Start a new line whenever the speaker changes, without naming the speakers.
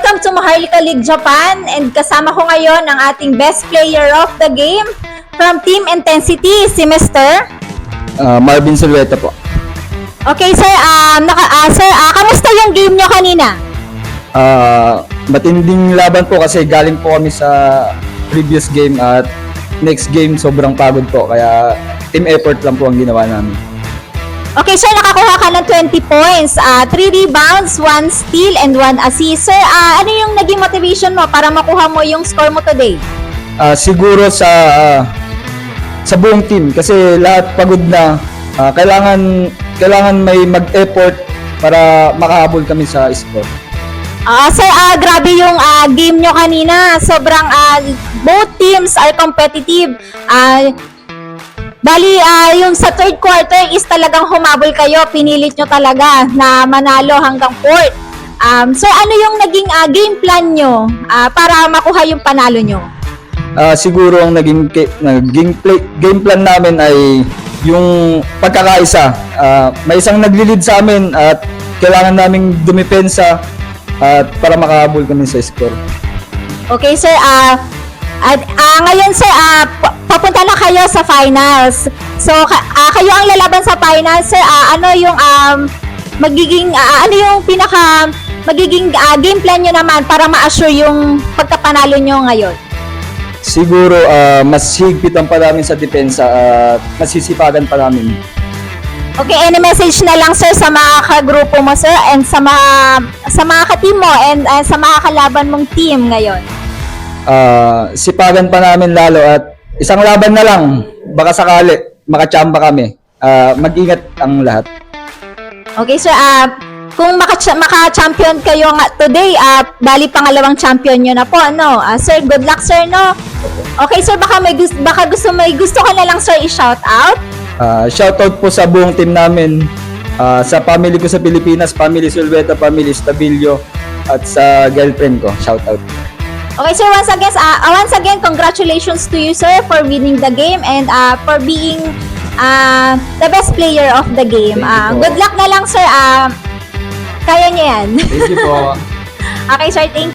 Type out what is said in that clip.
welcome to Maharlika League Japan, and kasama ko ngayon ang ating best player of the game from Team Intensity, si Mr.
Marvin Sulweta po.
Okay sir, kamusta yung game nyo kanina?
Matinding laban po kasi galing po kami sa previous game at next game sobrang pagod po kaya team effort lang po ang ginawa namin.
Okay sir, nakakuha ka ng 20 points, 3 rebounds, 1 steal, and 1 assist. Sir, ano yung naging motivation mo para makuha mo yung score mo today?
Siguro sa buong team kasi lahat pagod na. Kailangan may mag-effort para makahabol kami sa score.
Sir, grabe yung game nyo kanina. Sobrang both teams are competitive. Bali, yung sa third quarter is talagang humabol kayo. Pinilit nyo talaga na manalo hanggang fourth. Sir, ano yung naging game plan nyo para makuha yung panalo nyo?
Siguro ang naging game plan namin ay yung pagkakaisa. May isang nagli-lead sa amin at kailangan naming dumipensa at para makahabol kami sa score.
Okay, sir. Ngayon, sir, papunta na kayo sa finals. So, kayo ang lalaban sa finals, sir. Ano yung magiging game plan nyo naman para ma-assure yung pagkapanalo nyo ngayon?
Siguro mas higpitan pa namin sa depensa at masisipagan pa namin.
Okay, any message na lang sir sa mga kagrupo mo sir and sa mga ka-team mo and sa mga kalaban mong team ngayon?
Sipagan pa namin lalo at isang laban na lang, baka sakali makachamba kami. Mag-ingat ang lahat.
Okay sir, kung maka-champion kayo nga today, bali pangalawang champion nyo na po, no? Sir, good luck sir, no? Okay sir, baka gusto ka na lang sir i-shout out?
Shoutout po sa buong team namin, sa family ko sa Pilipinas, family Sulweta, family Stabilio, at sa girlfriend ko. Shoutout.
Okay sir, once again, congratulations to you sir for winning the game and for being the best player of the game. Good luck na lang sir. Kaya niya yan.
Thank you po.
Okay sir, thank you.